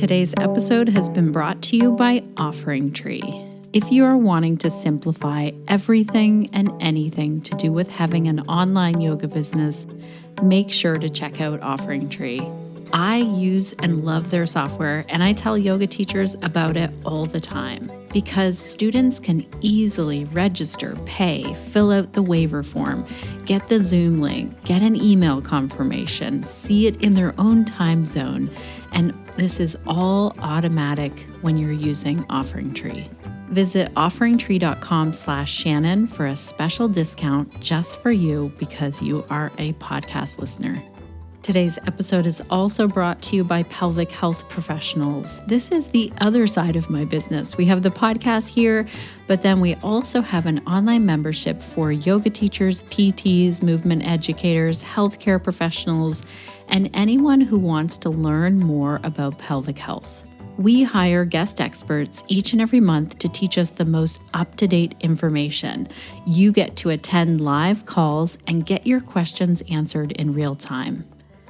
Today's episode has been brought to you by OfferingTree. If you are wanting to simplify everything and anything to do with having an online yoga business, make sure to check out OfferingTree. I use and love their software, and I tell yoga teachers about it all the time because students can easily register, pay, fill out the waiver form, get the Zoom link, get an email confirmation, see it in their own time zone, and this is all automatic when you're using OfferingTree. Visit offeringtree.com/Shannon for a special discount just for you because you are a podcast listener. Today's episode is also brought to you by Pelvic Health Professionals. This is the other side of my business. We have the podcast here, but then we also have an online membership for yoga teachers, PTs, movement educators, healthcare professionals, and anyone who wants to learn more about pelvic health. We hire guest experts each and every month to teach us the most up-to-date information. You get to attend live calls and get your questions answered in real time.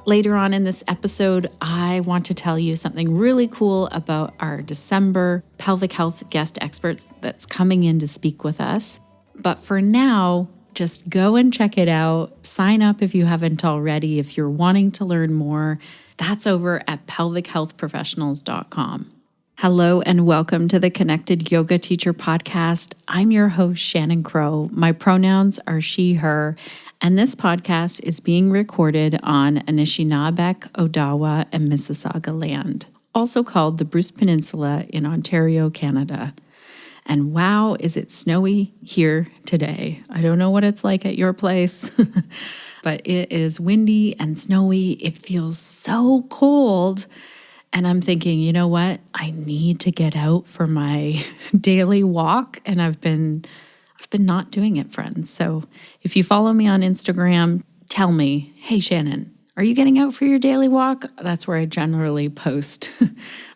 Later on in this episode, I want to tell you something really cool about our December pelvic health guest experts that's coming in to speak with us. But for now, just go and check it out. Sign up if you haven't already. If you're wanting to learn more, that's over at pelvichealthprofessionals.com. Hello and welcome to the Connected Yoga Teacher Podcast. I'm your host, Shannon Crow. My pronouns are she, her, and this podcast is being recorded on Anishinaabe, Odawa, and Mississauga land, also called the Bruce Peninsula in Ontario, Canada. And wow, is it snowy here today. I don't know what it's like at your place, but it is windy and snowy. It feels so cold. And I'm thinking, you know what? I need to get out for my daily walk. And I've been not doing it, friends. So if you follow me on Instagram, tell me, hey, Shannon, are you getting out for your daily walk? That's where I generally post.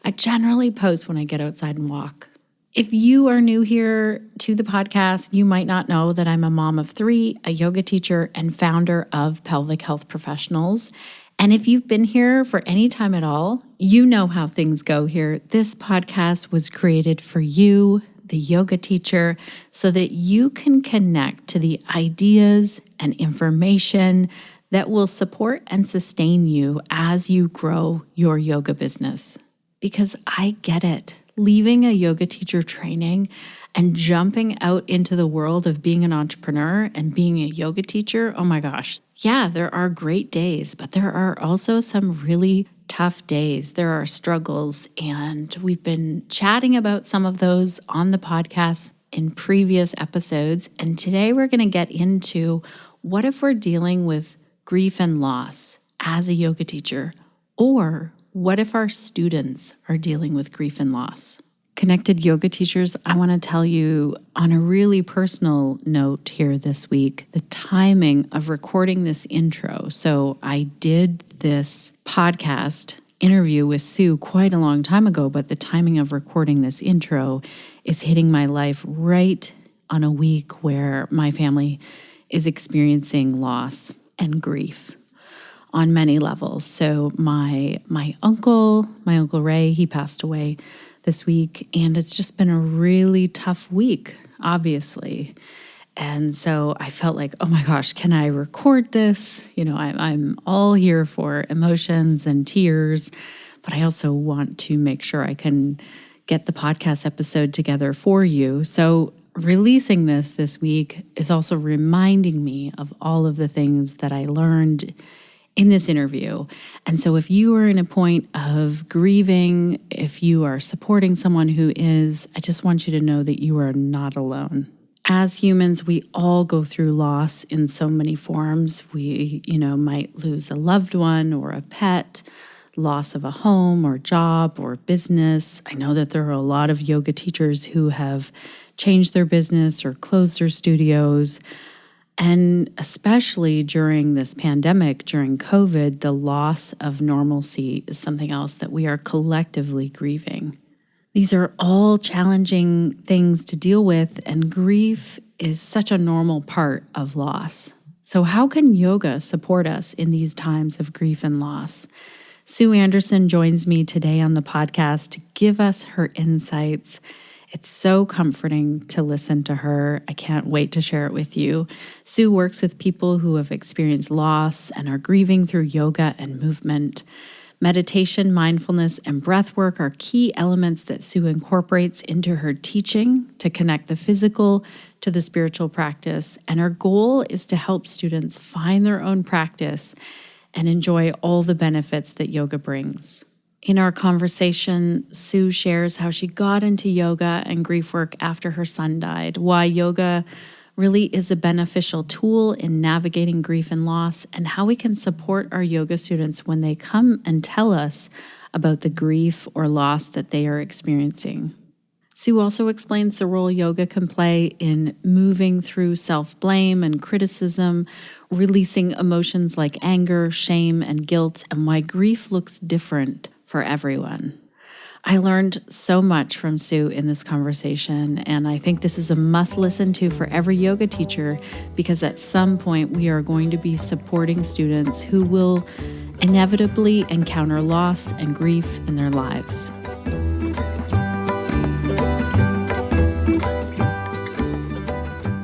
I generally post when I get outside and walk. If you are new here to the podcast, you might not know that I'm a mom of three, a yoga teacher, and founder of Pelvic Health Professionals. And if you've been here for any time at all, you know how things go here. This podcast was created for you, the yoga teacher, so that you can connect to the ideas and information that will support and sustain you as you grow your yoga business. Because I get it. Leaving a yoga teacher training and jumping out into the world of being an entrepreneur and being a yoga teacher, oh my gosh. Yeah, there are great days, but there are also some really tough days. There are struggles, and we've been chatting about some of those on the podcast in previous episodes. And today we're going to get into what if we're dealing with grief and loss as a yoga teacher, or what if our students are dealing with grief and loss? Connected yoga teachers, I want to tell you on a really personal note here this week, the timing of recording this intro. So I did this podcast interview with Sue quite a long time ago, but the timing of recording this intro is hitting my life right on a week where my family is experiencing loss and grief on many levels. So my uncle Ray, he passed away this week, and it's just been a really tough week, obviously. And so I felt like, oh my gosh, can I record this? You know, I'm all here for emotions and tears, but I also want to make sure I can get the podcast episode together for you. So releasing this week is also reminding me of all of the things that I learned in this interview. And so if you are in a point of grieving, if you are supporting someone who is, I just want you to know that you are not alone. As humans, we all go through loss in so many forms. We, might lose a loved one or a pet, loss of a home or job or business. I know that there are a lot of yoga teachers who have changed their business or closed their studios. And especially during this pandemic, during COVID, the loss of normalcy is something else that we are collectively grieving. These are all challenging things to deal with, and grief is such a normal part of loss. So how can yoga support us in these times of grief and loss? Sue Andersen joins me today on the podcast to give us her insights. It's so comforting to listen to her. I can't wait to share it with you. Sue works with people who have experienced loss and are grieving through yoga and movement. Meditation, mindfulness, and breath work are key elements that Sue incorporates into her teaching to connect the physical to the spiritual practice. And her goal is to help students find their own practice and enjoy all the benefits that yoga brings. In our conversation, Sue shares how she got into yoga and grief work after her son died, why yoga really is a beneficial tool in navigating grief and loss, and how we can support our yoga students when they come and tell us about the grief or loss that they are experiencing. Sue also explains the role yoga can play in moving through self-blame and criticism, releasing emotions like anger, shame, and guilt, and why grief looks different for everyone. I learned so much from Sue in this conversation, and I think this is a must listen to for every yoga teacher, because at some point we are going to be supporting students who will inevitably encounter loss and grief in their lives.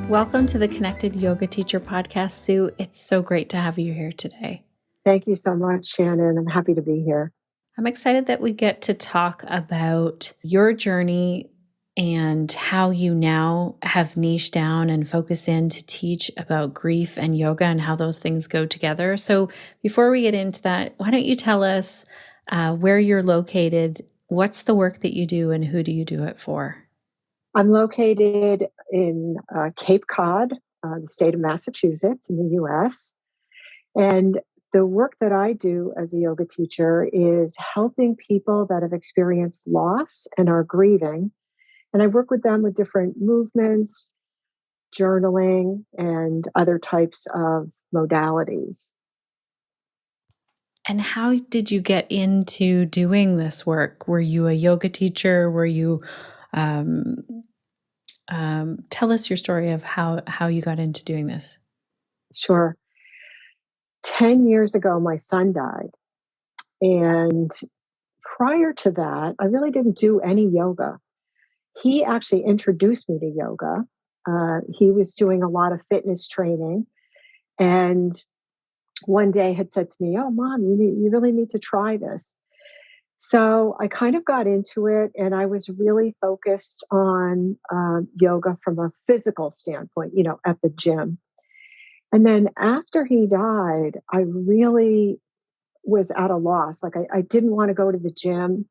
Welcome to the Connected Yoga Teacher Podcast, Sue. It's so great to have you here today. Thank you so much, Shannon. I'm happy to be here. I'm excited that we get to talk about your journey and how you now have niched down and focused in to teach about grief and yoga and how those things go together. So before we get into that, why don't you tell us where you're located, what's the work that you do, and who do you do it for? I'm located in Cape Cod, the state of Massachusetts in the U.S. And the work that I do as a yoga teacher is helping people that have experienced loss and are grieving. And I work with them with different movements, journaling, and other types of modalities. And how did you get into doing this work? Were you a yoga teacher? Were you tell us your story of how you got into doing this. Sure. 10 years ago, my son died. And prior to that, I really didn't do any yoga. He actually introduced me to yoga. He was doing a lot of fitness training. And one day had said to me, "Oh, Mom, you really need to try this." So I kind of got into it, and I was really focused on yoga from a physical standpoint, at the gym. And then after he died, I really was at a loss. Like I didn't want to go to the gym.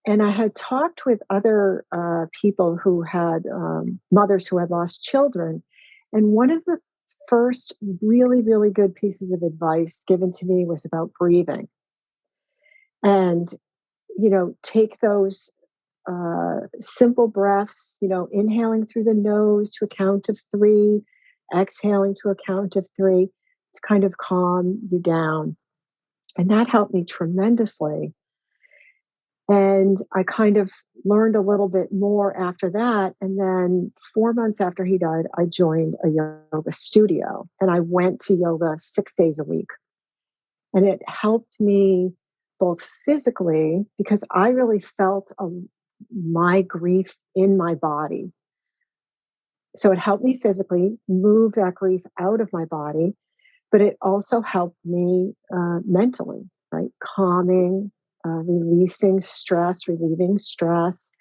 And I had talked with other people who had mothers who had lost children. And one of the first really, really good pieces of advice given to me was about breathing. And, take those simple breaths, inhaling through the nose to a count of 3, exhaling to a count of 3 to kind of calm you down. And that helped me tremendously. And I kind of learned a little bit more after that. And then 4 months after he died, I joined a yoga studio, and I went to yoga 6 days a week. And it helped me both physically, because I really felt my grief in my body. So it helped me physically move that grief out of my body, but it also helped me mentally, right? Calming, releasing stress, relieving stress.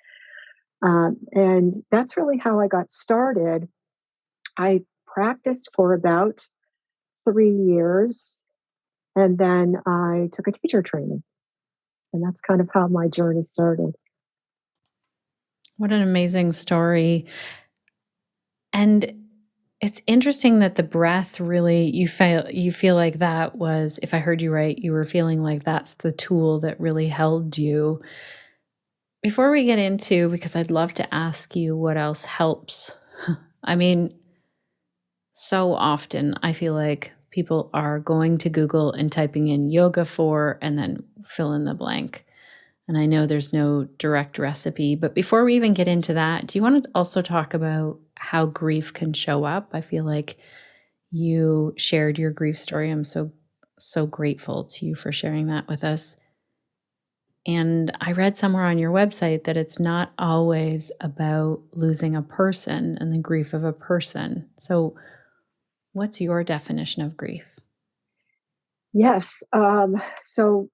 And that's really how I got started. I practiced for about 3 years, and then I took a teacher training. And that's kind of how my journey started. What an amazing story. And it's interesting that the breath really, you feel like that was, if I heard you right, you were feeling like that's the tool that really held you. Before we get into, because I'd love to ask you what else helps. I mean, so often I feel like people are going to Google and typing in yoga for, and then fill in the blank. And I know there's no direct recipe, but before we even get into that, do you want to also talk about how grief can show up? I feel like you shared your grief story. I'm so so grateful to you for sharing that with us. And I read somewhere on your website that it's not always about losing a person and the grief of a person. So, what's your definition of grief? Yes. So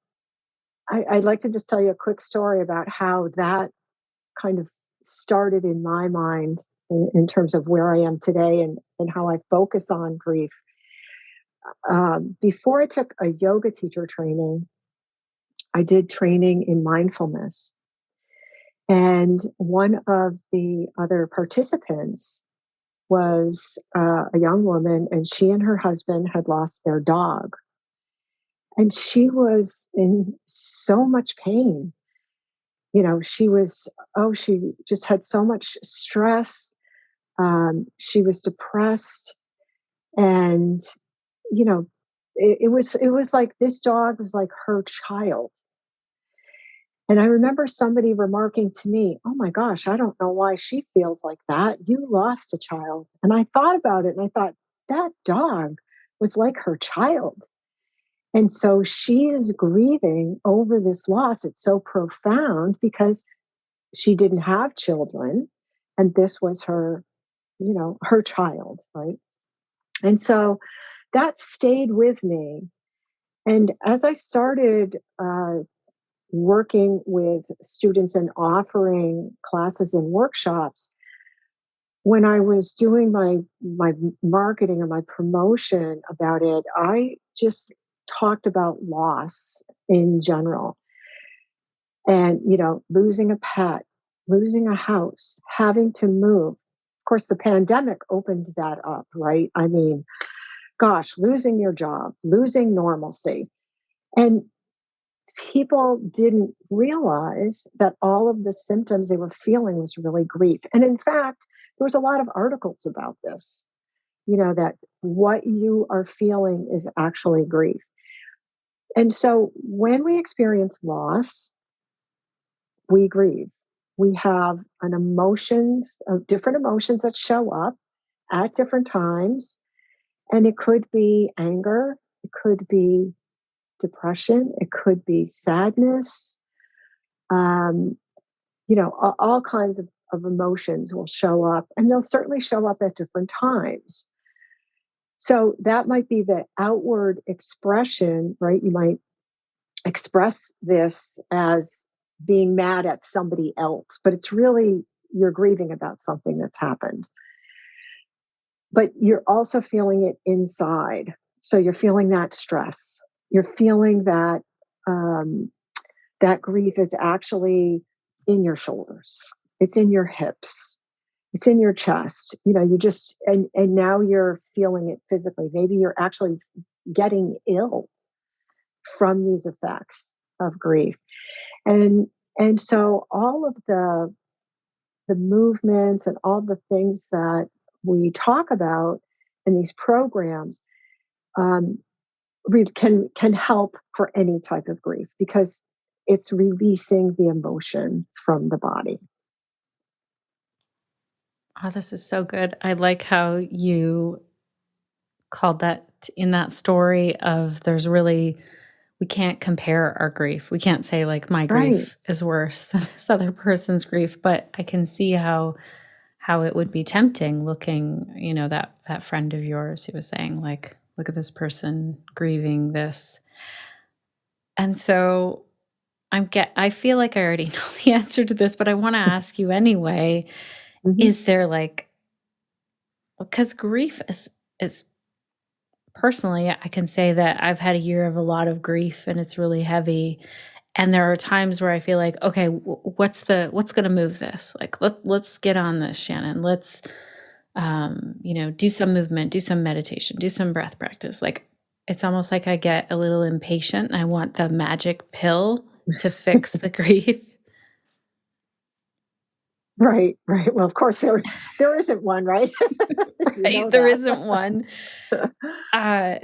I'd like to just tell you a quick story about how that kind of started in my mind in terms of where I am today and how I focus on grief. Before I took a yoga teacher training, I did training in mindfulness. And one of the other participants was a young woman, and she and her husband had lost their dog. And she was in so much pain. She was, oh, she just had so much stress. She was depressed. And, you know, it was like this dog was like her child. And I remember somebody remarking to me, "Oh my gosh, I don't know why she feels like that. You lost a child." And I thought about it and I thought, that dog was like her child. And so she is grieving over this loss. It's so profound because she didn't have children and this was her, her child, right? And so that stayed with me. And as I started working with students and offering classes and workshops, when I was doing my marketing or my promotion about it, I just talked about loss in general. And, losing a pet, losing a house, having to move. Of course, the pandemic opened that up, right? I mean, gosh, losing your job, losing normalcy. And people didn't realize that all of the symptoms they were feeling was really grief. And in fact, there was a lot of articles about this, that what you are feeling is actually grief. And so when we experience loss, we grieve. We have different emotions that show up at different times. And it could be anger, it could be depression, it could be sadness. Um, all kinds of emotions will show up, and they'll certainly show up at different times. So that might be the outward expression, right? You might express this as being mad at somebody else, but it's really you're grieving about something that's happened. But you're also feeling it inside. So you're feeling that stress. You're feeling that um, that grief is actually in your shoulders. It's in your hips. It's in your chest. You just and now you're feeling it physically. Maybe you're actually getting ill from these effects of grief. And and so all of the movements and all the things that we talk about in these programs um, can help for any type of grief because it's releasing the emotion from the body. Oh, this is so good. I like how you called that in that story of there's really we can't compare our grief. We can't say like my Right. grief is worse than this other person's grief, but I can see how it would be tempting looking, that friend of yours who was saying like, look at this person grieving this. And so I feel like I already know the answer to this, but I want to ask you anyway. Mhm. Is there like because grief is personally, I can say that I've had a year of a lot of grief and it's really heavy. And there are times where I feel like, okay, what's going to move this? Like, let's get on this, Shannon. Let's, do some movement, do some meditation, do some breath practice. Like, it's almost like I get a little impatient and I want the magic pill to fix the grief. Right, right. Well, of course there isn't one, right? You Right? know There that. isn't one. Uh,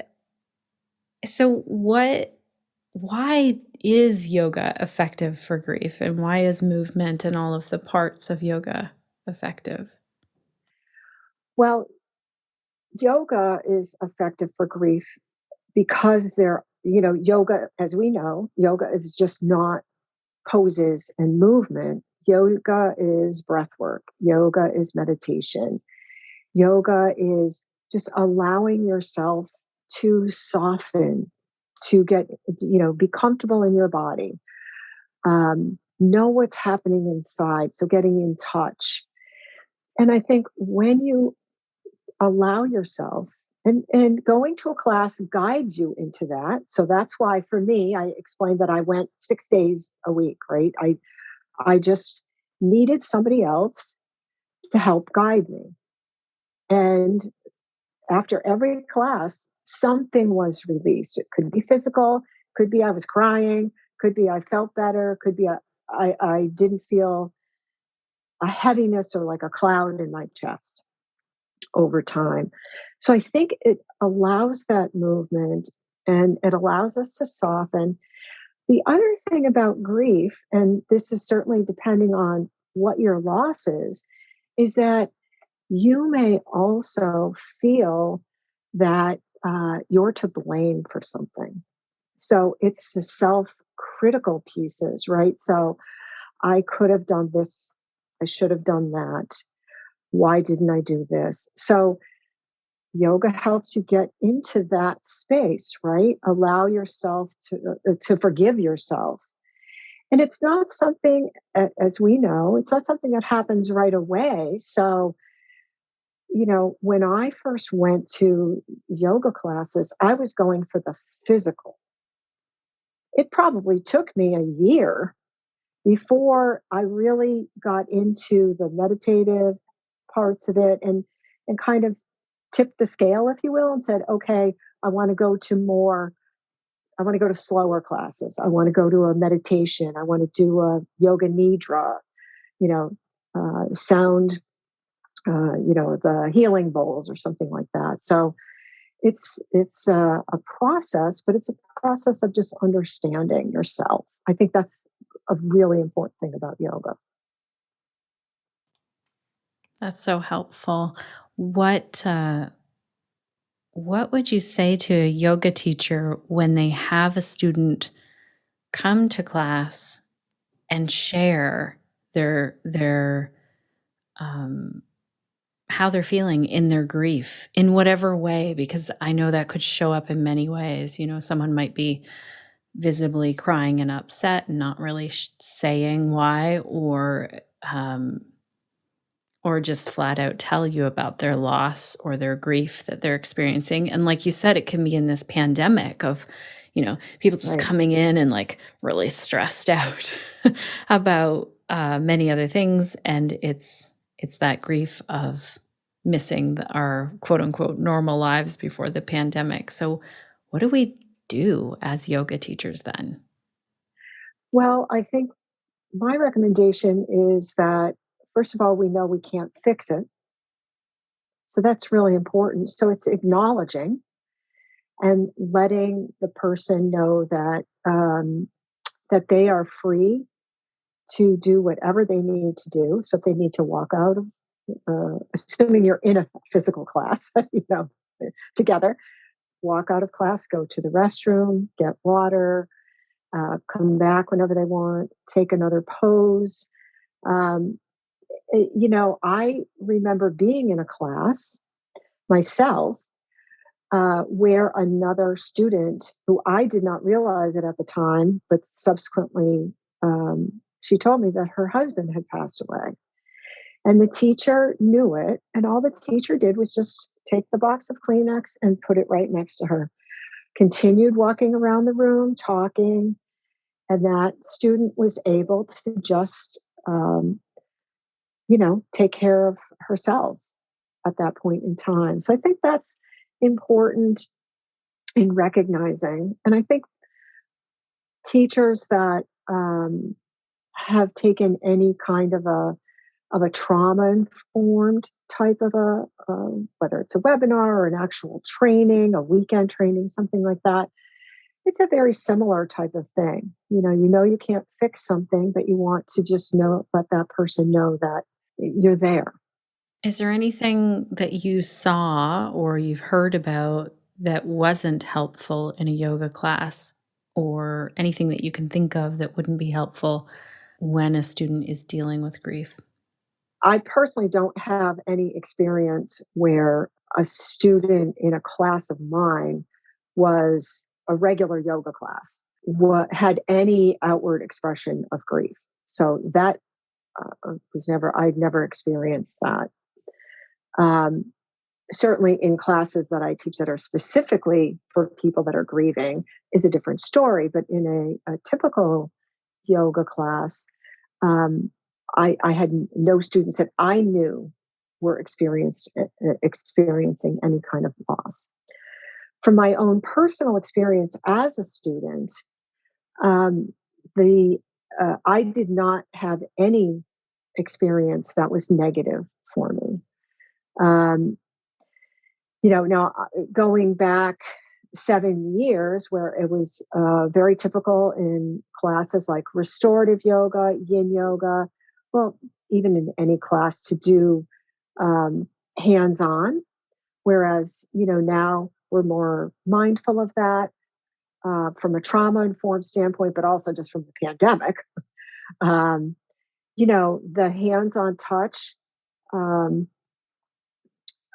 so why is yoga effective for grief and why is movement and all of the parts of yoga effective? Well, yoga is effective for grief because there yoga, as we know, yoga is just not poses and movement. Yoga is breath work. Yoga is meditation. Yoga is just allowing yourself to soften, to get, be comfortable in your body, know what's happening inside. So getting in touch. And I think when you allow yourself, and going to a class guides you into that. So that's why for me, I explained that I went 6 days a week, right? I just needed somebody else to help guide me. And after every class, something was released. It could be physical, could be I was crying, could be I felt better, could be I didn't feel a heaviness or like a cloud in my chest over time. So I think it allows that movement and it allows us to soften. The other thing about grief, and this is certainly depending on what your loss is that you may also feel that you're to blame for something. So it's the self critical pieces, right? So I could have done this. I should have done that. Why didn't I do this? So yoga helps you get into that space, right? Allow yourself to forgive yourself. And it's not something, as we know, it's not something that happens right away. So, when I first went to yoga classes, I was going for the physical. It probably took me a year before I really got into the meditative parts of it and kind of tipped the scale, if you will, and said, okay, I want to go to more, I want to go to slower classes. I want to go to a meditation. I want to do a yoga nidra, sound, the healing bowls or something like that. So it's a process, but it's a process of just understanding yourself. I think that's a really important thing about yoga. That's so helpful. What would you say to a yoga teacher when they have a student come to class and share their how they're feeling in their grief in whatever way? Because I know that could show up in many ways. Someone might be visibly crying and upset and not really saying why, or just flat out tell you about their loss or their grief that they're experiencing. And like you said, it can be in this pandemic of, people just Right. coming in and like really stressed out about many other things. And it's that grief of missing our quote unquote normal lives before the pandemic. So what do we do as yoga teachers then? Well, I think my recommendation is that, first of all, we know we can't fix it. So that's really important. So it's acknowledging and letting the person know that they are free to do whatever they need to do. So if they need to walk out of, assuming you're in a physical class, together, walk out of class, go to the restroom, get water, come back whenever they want, take another pose. Um, I remember being in a class myself where another student, who I did not realize it at the time, but subsequently she told me that her husband had passed away. And the teacher knew it. And all the teacher did was just take the box of Kleenex and put it right next to her. Continued walking around the room, talking. And that student was able to just, take care of herself at that point in time. So I think that's important in recognizing. And I think teachers that have taken any kind of a trauma informed type of whether it's a webinar or an actual training, a weekend training, something like that, it's a very similar type of thing. You can't fix something, but you want to just let that person know that you're there. Is there anything that you saw or you've heard about that wasn't helpful in a yoga class, or anything that you can think of that wouldn't be helpful when a student is dealing with grief? I personally don't have any experience where a student in a class of mine was a regular yoga class, had any outward expression of grief. So that I'd never experienced that. Um, Certainly in classes that I teach that are specifically for people that are grieving is a different story. But in a typical yoga class, um, I had no students that I knew were experiencing any kind of loss. From my own personal experience as a student, um, the I did not have any experience that was negative for me. Um, now going back 7 years, where it was very typical in classes like restorative yoga, yin yoga, well, even in any class to do um, hands on. Whereas, now we're more mindful of that from a trauma informed standpoint, but also just from the pandemic. Um, the hands on touch. Um,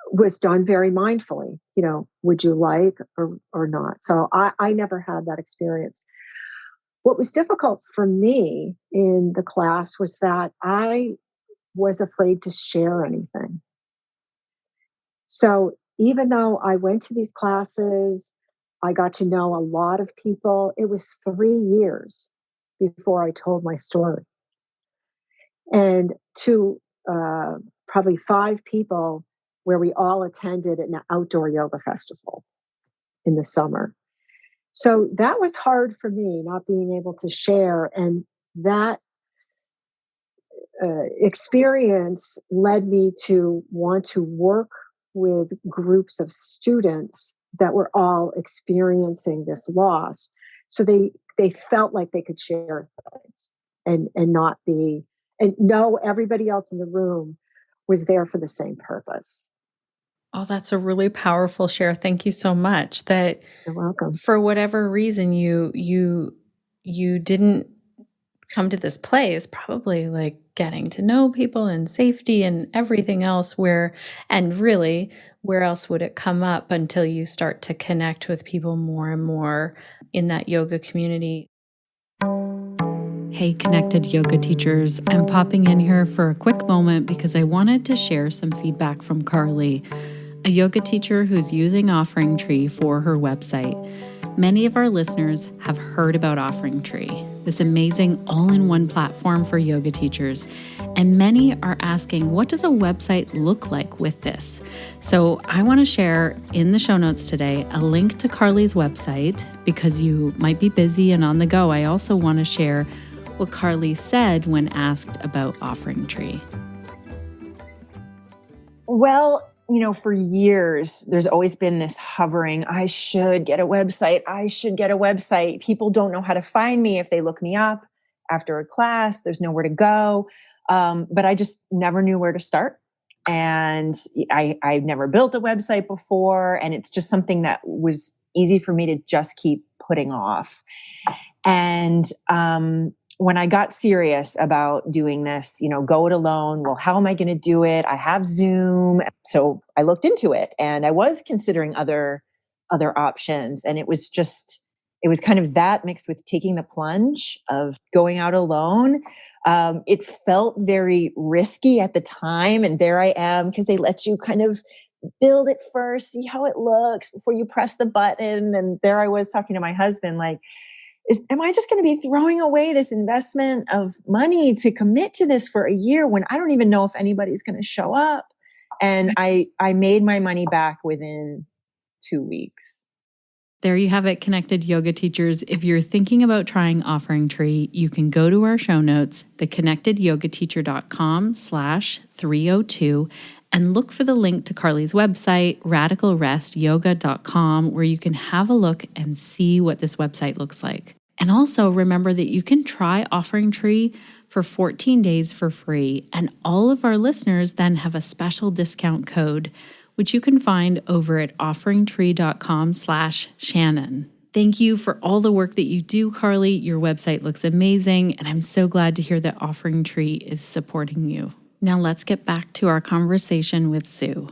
was done very mindfully, would you like or not? So I never had that experience. What was difficult for me in the class was that I was afraid to share anything. So even though I went to these classes, I got to know a lot of people. It was 3 years before I told my story. And to probably 5 people where we all attended an outdoor yoga festival in the summer. So that was hard for me, not being able to share. And that experience led me to want to work with groups of students that were all experiencing this loss. So they felt like they could share things and not be, and know everybody else in the room was there for the same purpose. Oh, that's a really powerful share. Thank you so much. That You're welcome. for whatever reason you didn't come to this place, probably like getting to know people and safety and everything else, and really, where else would it come up until you start to connect with people more and more in that yoga community? Hey, connected yoga teachers, I'm popping in here for a quick moment because I wanted to share some feedback from Carly, a yoga teacher who's using OfferingTree for her website. Many of our listeners have heard about OfferingTree, this amazing all-in-one platform for yoga teachers, and many are asking, what does a website look like with this? So I want to share in the show notes today a link to Carly's website, because you might be busy and on the go. I also want to share what Carly said when asked about OfferingTree. Well, for years, there's always been this hovering, I should get a website. I should get a website. People don't know how to find me if they look me up after a class. There's nowhere to go. But I just never knew where to start. And I've never built a website before. And it's just something that was easy for me to just keep putting off. And when I got serious about doing this, go it alone. Well, how am I going to do it? I have Zoom. So I looked into it, and I was considering other options. And it was kind of that mixed with taking the plunge of going out alone. It felt very risky at the time. And there I am, because they let you kind of build it first, see how it looks before you press the button. And there I was talking to my husband, like, am I just going to be throwing away this investment of money to commit to this for a year when I don't even know if anybody's going to show up? And I made my money back within 2 weeks. There you have it, connected yoga teachers. If you're thinking about trying OfferingTree, you can go to our show notes, theconnectedyogateacher.com/302, and look for the link to Carly's website, radicalrestyoga.com, where you can have a look and see what this website looks like. And also remember that you can try OfferingTree for 14 days for free, and all of our listeners then have a special discount code which you can find over at offeringtree.com/Shannon. Thank you for all the work that you do, Carly. Your website looks amazing, and I'm so glad to hear that Offering Tree is supporting you. Now let's get back to our conversation with Sue.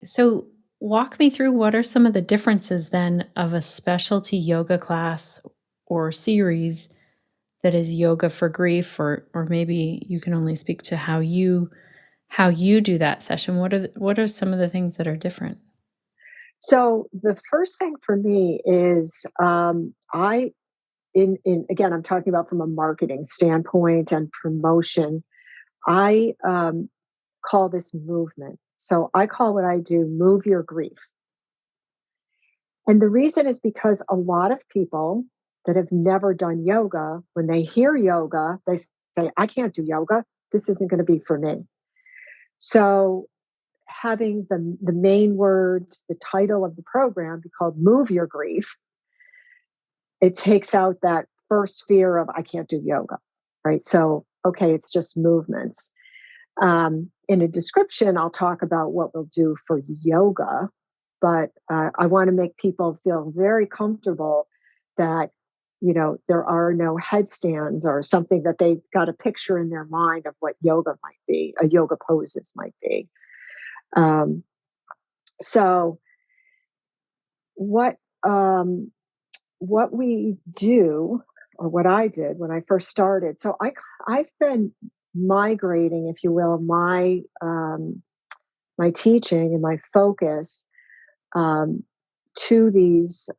So walk me through what are some of the differences then of a specialty yoga class or series that is yoga for grief, or maybe you can only speak to how you do that session. What are some of the things that are different? So the first thing for me is again, I'm talking about from a marketing standpoint and promotion. I call this movement. So I call what I do move your grief. And the reason is because a lot of people that have never done yoga, when they hear yoga, they say, I can't do yoga. This isn't going to be for me. So having the main words, the title of the program be called Move Your Grief, it takes out that first fear of I can't do yoga, right? So, okay, it's just movements. In a description, I'll talk about what we'll do for yoga, but I want to make people feel very comfortable that, there are no headstands or something that they got a picture in their mind of what yoga might be, a yoga poses might be. So what we do, or what I did when I first started, so I've been migrating, if you will, my teaching and my focus to these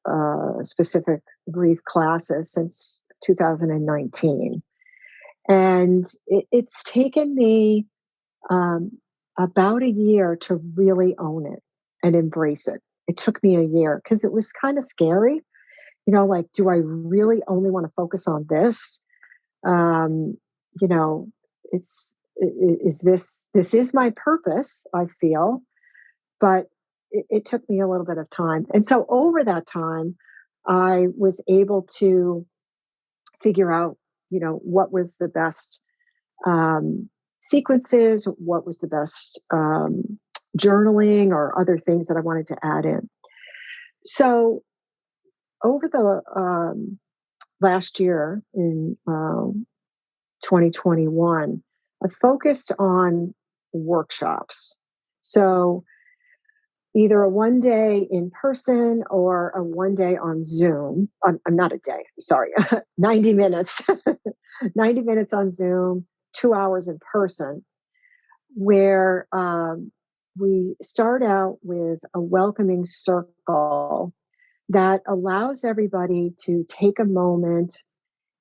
specific grief classes since 2019, and it's taken me about a year to really own it and embrace it. It took me a year because it was kind of scary. Like, do I really only want to focus on this? Um, you know, is this is my purpose, I feel, but it took me a little bit of time. And so over that time, I was able to figure out, what was the best sequences, what was the best journaling or other things that I wanted to add in. So over the last year in 2021, I focused on workshops. So either a one day in person or a one day on Zoom. I'm not a day, sorry, 90 minutes, 90 minutes on Zoom, 2 hours in person, where we start out with a welcoming circle that allows everybody to take a moment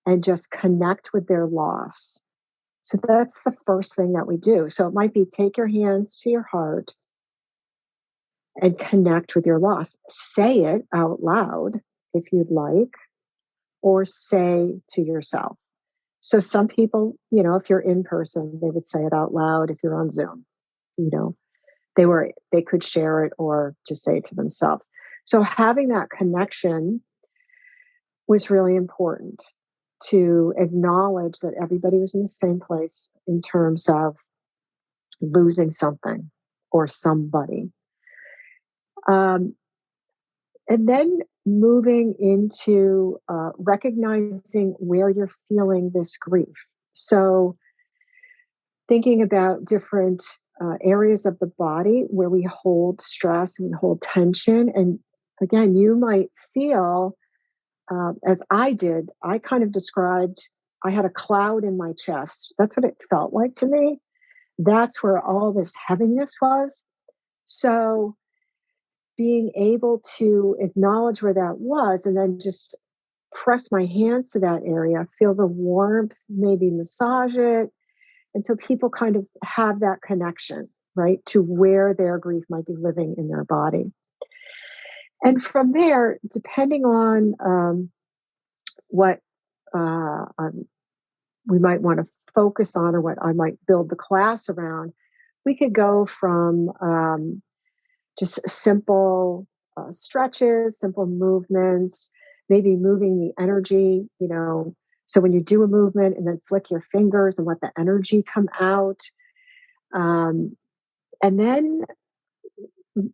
and just connect with their loss. So that's the first thing that we do. So it might be take your hands to your heart and connect with your loss. Say it out loud if you'd like, or say to yourself. So some people, if you're in person, they would say it out loud. If you're on Zoom, they could share it or just say it to themselves. So having that connection was really important, to acknowledge that everybody was in the same place in terms of losing something or somebody. And then moving into recognizing where you're feeling this grief. So thinking about different areas of the body where we hold stress and hold tension. And again, you might feel, as I did, I kind of described, I had a cloud in my chest. That's what it felt like to me. That's where all this heaviness was. So being able to acknowledge where that was and then just press my hands to that area, feel the warmth, maybe massage it. And so people kind of have that connection, right, to where their grief might be living in their body. And from there, depending on what we might want to focus on or what I might build the class around, we could go from just simple stretches, simple movements, maybe moving the energy, so when you do a movement and then flick your fingers and let the energy come out. And then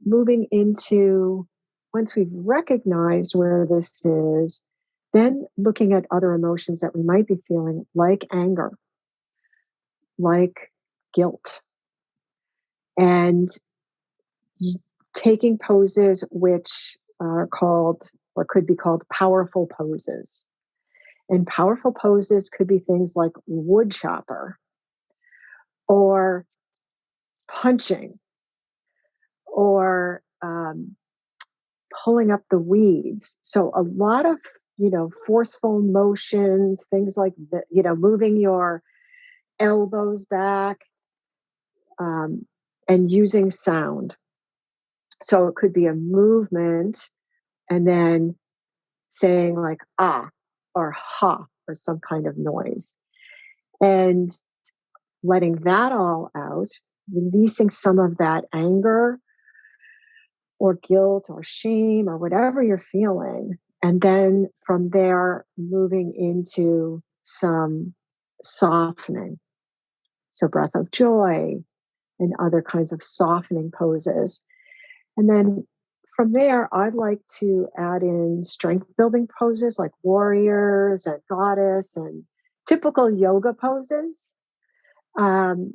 moving into, once we've recognized where this is, then looking at other emotions that we might be feeling, like anger, like guilt, and taking poses which are called, or could be called, powerful poses. And powerful poses could be things like wood chopper or punching or pulling up the weeds. So a lot of, forceful motions, things like that, moving your elbows back, and using sound. So it could be a movement and then saying like ah or ha or some kind of noise, and letting that all out, releasing some of that anger or guilt or shame or whatever you're feeling. And then from there, moving into some softening. So breath of joy and other kinds of softening poses. And then from there, I'd like to add in strength building poses like warriors and goddess and typical yoga poses. Um,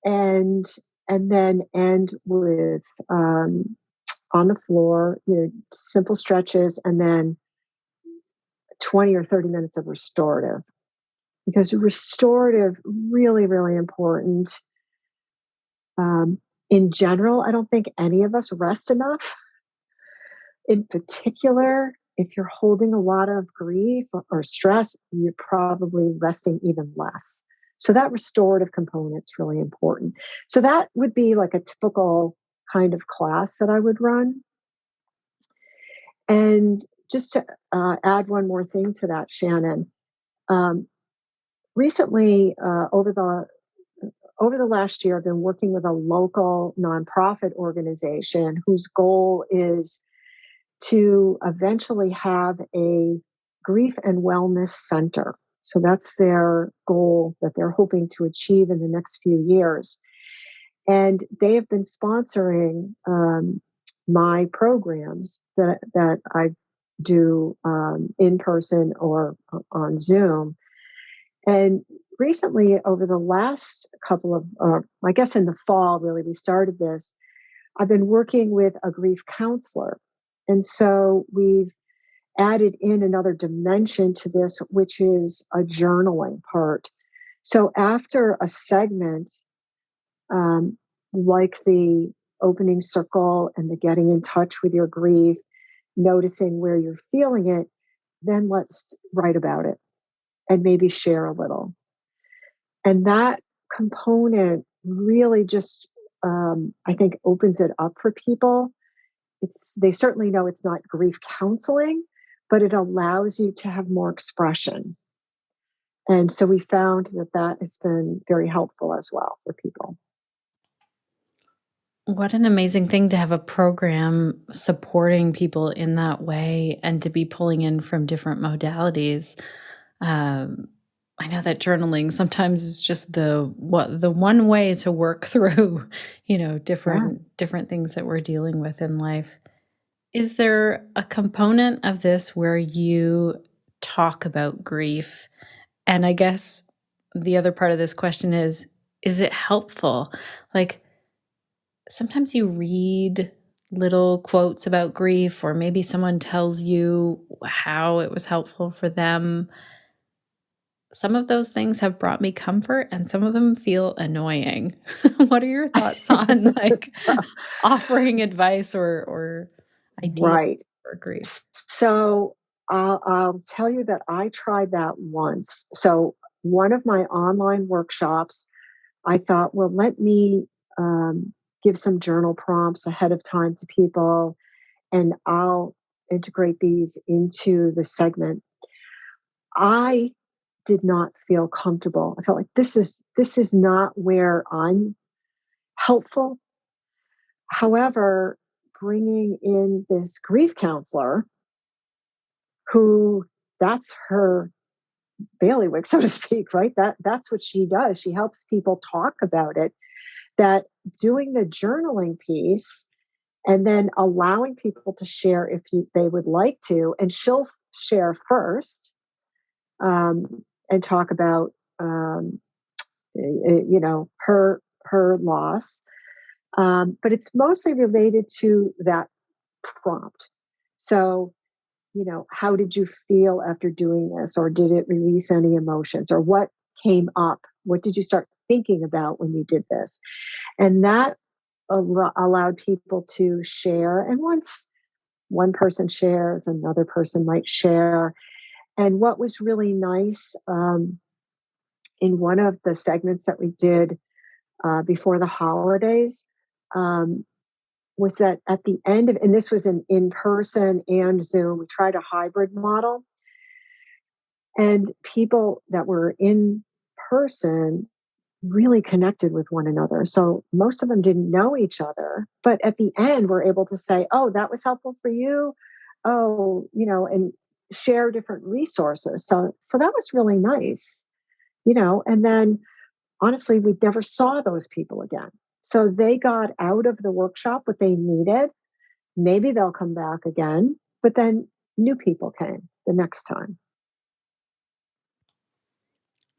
and and then end with on the floor, simple stretches, and then 20 or 30 minutes of restorative. Because restorative, really, really important. In general, I don't think any of us rest enough. In particular, if you're holding a lot of grief or stress, you're probably resting even less. So that restorative component is really important. So that would be like a typical kind of class that I would run. And just to add one more thing to that, Shannon, recently over the last year, I've been working with a local nonprofit organization whose goal is to eventually have a grief and wellness center. So that's their goal that they're hoping to achieve in the next few years. And they have been sponsoring my programs that I do in person or on Zoom. And recently, over the last couple of, I guess in the fall, really, we started this. I've been working with a grief counselor. And so we've added in another dimension to this, which is a journaling part. So after a segment, like the opening circle and the getting in touch with your grief, noticing where you're feeling it, then let's write about it and maybe share a little. And that component really just, I think, opens it up for people. They certainly know it's not grief counseling, but it allows you to have more expression. And so we found that has been very helpful as well for people. What an amazing thing to have a program supporting people in that way and to be pulling in from different modalities. I know that journaling sometimes is just the one way to work through, different things that we're dealing with in life. Is there a component of this where you talk about grief? And I guess the other part of this question is it helpful? Like, sometimes you read little quotes about grief, or maybe someone tells you how it was helpful for them. Some of those things have brought me comfort and some of them feel annoying. What are your thoughts on offering advice or ideas Right. for grief? So I'll tell you that I tried that once. So one of my online workshops, I thought, well, let me give some journal prompts ahead of time to people, and I'll integrate these into the segment. I did not feel comfortable. I felt like this is not where I'm helpful. However, bringing in this grief counselor, who that's her bailiwick, so to speak, right? That's what she does. She helps people talk about it. That doing the journaling piece and then allowing people to share if they would like to. And she'll share first, and talk about, her loss. But it's mostly related to that prompt. So, how did you feel after doing this? Or did it release any emotions? Or what came up? What did you start thinking about when you did this? And that allowed people to share. And once one person shares, another person might share. And what was really nice, in one of the segments that we did before the holidays, was that at the end of, and this was in person and Zoom, we tried a hybrid model. And people that were in person really connected with one another. So most of them didn't know each other, but at the end, we're able to say, "Oh, that was helpful for you." Oh, and share different resources. So that was really nice, and then honestly, we never saw those people again. So they got out of the workshop what they needed. Maybe they'll come back again, but then new people came the next time.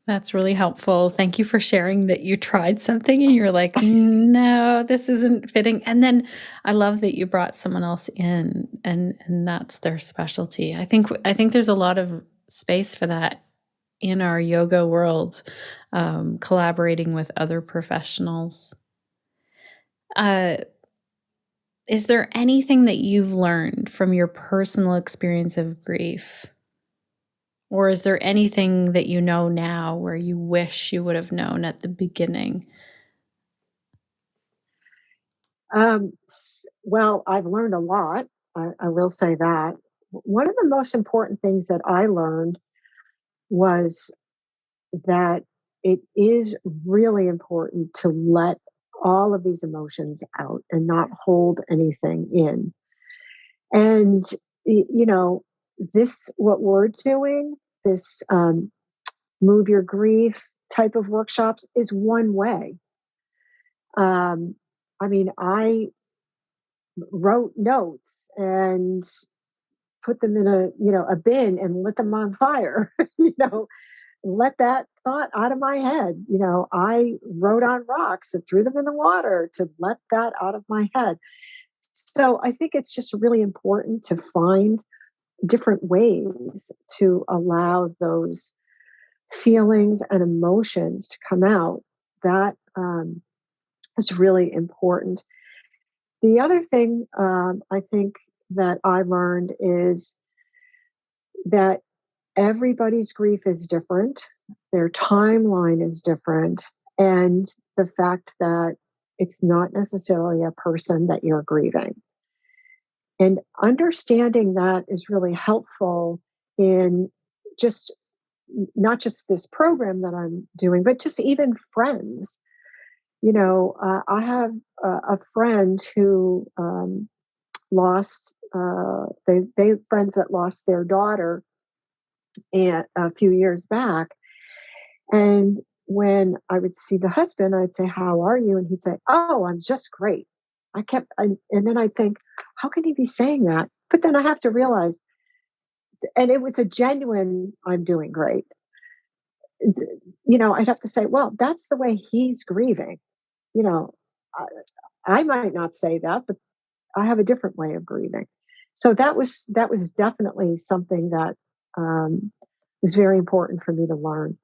That's really helpful. Thank you for sharing that you tried something and you're like, no, this isn't fitting. And then I love that you brought someone else in and that's their specialty. I think there's a lot of space for that in our yoga world, collaborating with other professionals. Is there anything that you've learned from your personal experience of grief? Or is there anything that you know now where you wish you would have known at the beginning? Well, I've learned a lot. I will say that. One of the most important things that I learned was that it is really important to let all of these emotions out and not hold anything in. And, this, what we're doing, this move your grief type of workshops is one way. I wrote notes and put them in a bin and lit them on fire. Let that thought out of my head. I wrote on rocks and threw them in the water to let that out of my head. So I think it's just really important to find different ways to allow those feelings and emotions to come out. That is really important. The other thing, I think that I learned is that everybody's grief is different, their timeline is different, and the fact that it's not necessarily a person that you're grieving. And understanding that is really helpful in just not just this program that I'm doing, but just even friends. I have a friend who lost, they friends that lost their daughter a few years back. And when I would see the husband, I'd say, "How are you?" And he'd say, "Oh, I'm just great." And then I'd think, how can he be saying that? But then I have to realize, and it was a genuine, "I'm doing great." I'd have to say, well, that's the way he's grieving. You know, I, I might not say that, but I have a different way of grieving. So that was definitely something that was very important for me to learn.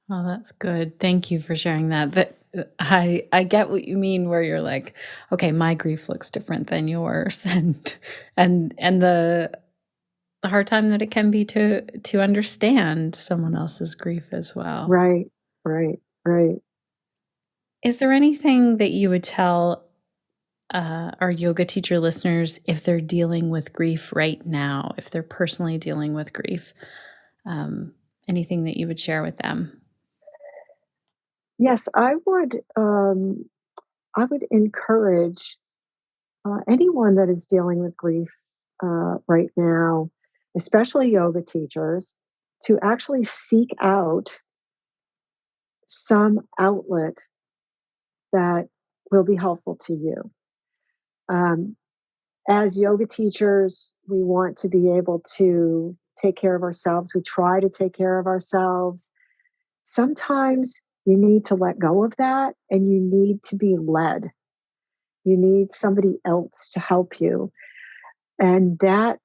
Oh, that's good. Thank you for sharing that. I get what you mean where you're like, okay, my grief looks different than yours and the hard time that it can be to understand someone else's grief as well. Right, right, right. Is there anything that you would tell our yoga teacher listeners if they're dealing with grief right now, if they're personally dealing with grief? Anything that you would share with them? Yes, I would. I would encourage anyone that is dealing with grief right now, especially yoga teachers, to actually seek out some outlet that will be helpful to you. As yoga teachers, we want to be able to take care of ourselves. We try to take care of ourselves. Sometimes you need to let go of that and you need to be led. You need somebody else to help you. And that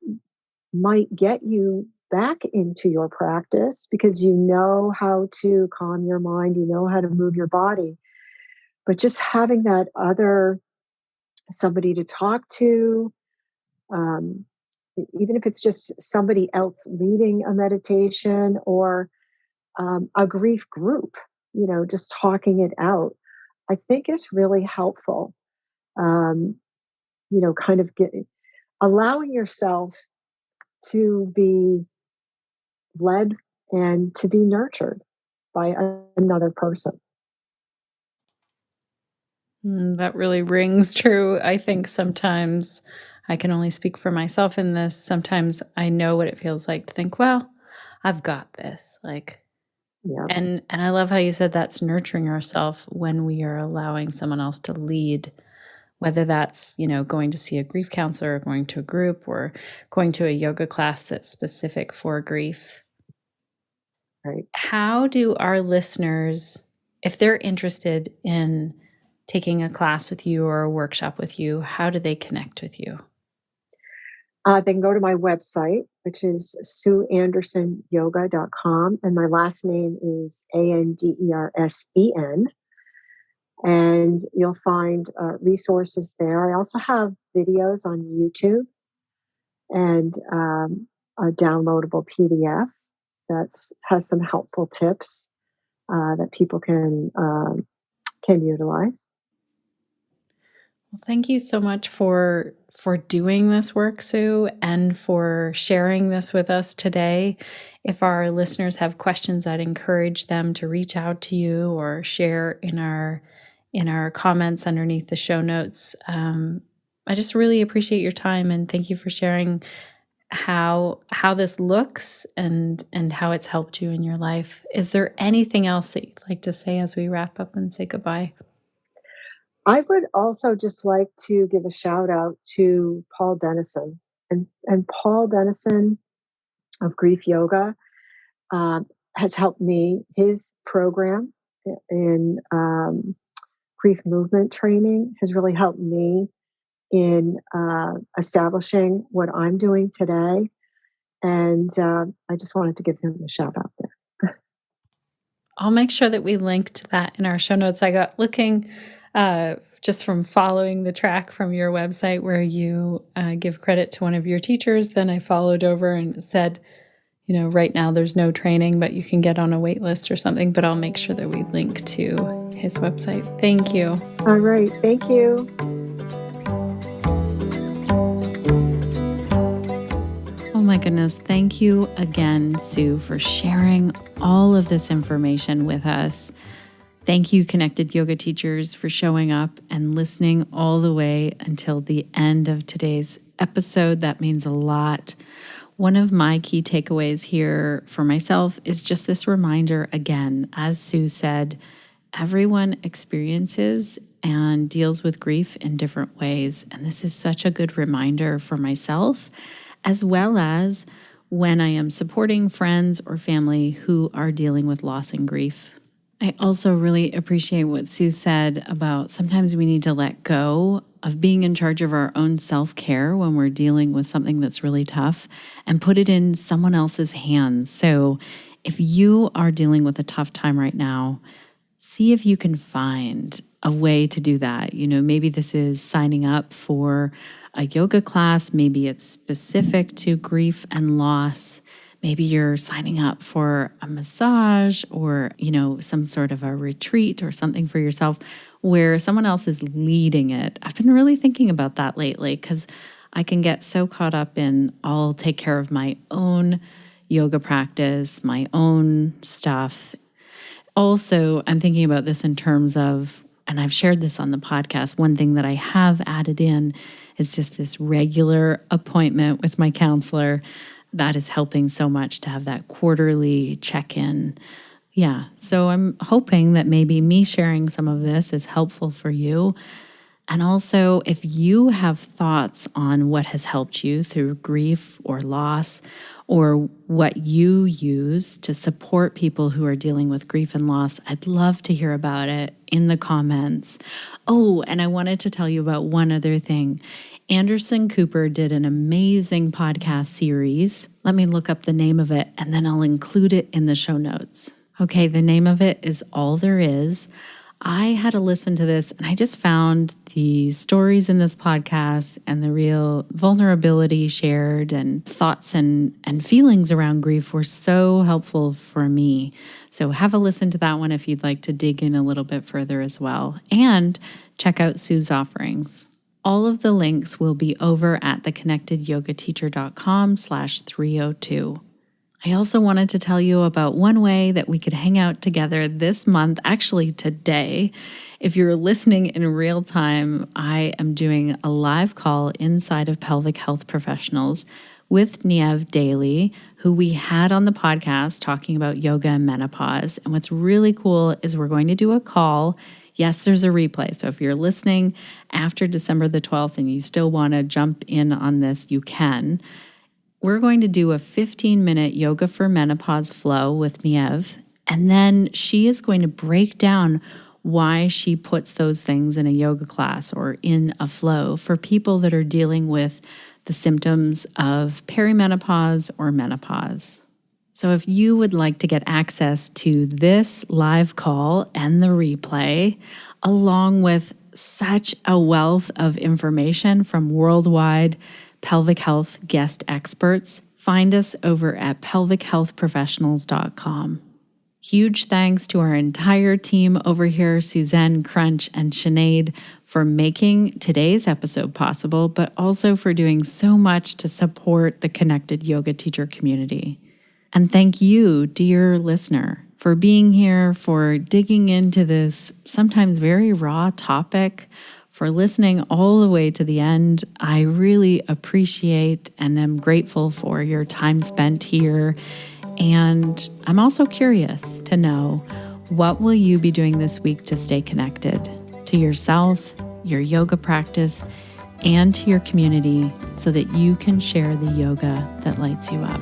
might get you back into your practice because you know how to calm your mind, you know how to move your body. But just having that other somebody to talk to, even if it's just somebody else leading a meditation or a grief group, just talking it out, I think is really helpful. Kind of allowing yourself to be led and to be nurtured by another person. That really rings true. I think sometimes I can only speak for myself in this. Sometimes I know what it feels like to think, well, I've got this. Yeah. And I love how you said that's nurturing ourselves when we are allowing someone else to lead, whether that's, going to see a grief counselor or going to a group or going to a yoga class that's specific for grief. Right. How do our listeners, if they're interested in taking a class with you or a workshop with you, how do they connect with you? They can go to my website, which is sueandersonyoga.com. And my last name is Andersen. And you'll find resources there. I also have videos on YouTube and a downloadable PDF that has some helpful tips that people can utilize. Well, thank you so much for doing this work, Sue, and for sharing this with us today. If our listeners have questions, I'd encourage them to reach out to you or share in our comments underneath the show notes. I just really appreciate your time and thank you for sharing how this looks and how it's helped you in your life. Is there anything else that you'd like to say as we wrap up and say goodbye? I would also just like to give a shout out to Paul Denniston. And Paul Denniston of Grief Yoga has helped me. His program in grief movement training has really helped me in establishing what I'm doing today. And I just wanted to give him a shout out there. I'll make sure that we link to that in our show notes. I got looking just from following the track from your website where you give credit to one of your teachers. Then I followed over and said, right now there's no training, but you can get on a wait list or something. But I'll make sure that we link to his website. Thank you. All right. Thank you. Oh my goodness. Thank you again, Sue, for sharing all of this information with us. Thank you, Connected Yoga teachers, for showing up and listening all the way until the end of today's episode. That means a lot. One of my key takeaways here for myself is just this reminder again, as Sue said, everyone experiences and deals with grief in different ways. And this is such a good reminder for myself, as well as when I am supporting friends or family who are dealing with loss and grief. I also really appreciate what Sue said about sometimes we need to let go of being in charge of our own self-care when we're dealing with something that's really tough and put it in someone else's hands. So if you are dealing with a tough time right now, see if you can find a way to do that. Maybe this is signing up for a yoga class. Maybe it's specific to grief and loss. Maybe you're signing up for a massage or, some sort of a retreat or something for yourself where someone else is leading it. I've been really thinking about that lately because I can get so caught up in I'll take care of my own yoga practice, my own stuff. Also, I'm thinking about this in terms of, and I've shared this on the podcast, one thing that I have added in is just this regular appointment with my counselor. That is helping so much to have that quarterly check-in Yeah. So I'm hoping that maybe me sharing some of this is helpful for you. And also, if you have thoughts on what has helped you through grief or loss, or what you use to support people who are dealing with grief and loss, I'd love to hear about it in the comments. Oh, and I wanted to tell you about one other thing. Andersen Cooper did an amazing podcast series. Let me look up the name of it, and then I'll include it in the show notes. Okay, the name of it is All There Is. I had to listen to this, and I just found the stories in this podcast and the real vulnerability shared and thoughts and feelings around grief were so helpful for me. So have a listen to that one if you'd like to dig in a little bit further as well. And check out Sue's offerings. All of the links will be over at theconnectedyogateacher.com/302. I also wanted to tell you about one way that we could hang out together this month, actually today. If you're listening in real time, I am doing a live call inside of Pelvic Health Professionals with Niev Daly, who we had on the podcast talking about yoga and menopause. And what's really cool is we're going to do a call. Yes, there's a replay. So if you're listening after December the 12th and you still want to jump in on this, you can. We're going to do a 15-minute yoga for menopause flow with Niev, and then she is going to break down why she puts those things in a yoga class or in a flow for people that are dealing with the symptoms of perimenopause or menopause. So if you would like to get access to this live call and the replay, along with such a wealth of information from worldwide pelvic health guest experts, find us over at pelvichealthprofessionals.com. Huge thanks to our entire team over here, Suzanne, Crunch, and Sinead, for making today's episode possible, but also for doing so much to support the Connected Yoga Teacher community. And thank you, dear listener, for being here, for digging into this sometimes very raw topic, for listening all the way to the end. I really appreciate and am grateful for your time spent here. And I'm also curious to know, what will you be doing this week to stay connected to yourself, your yoga practice, and to your community so that you can share the yoga that lights you up?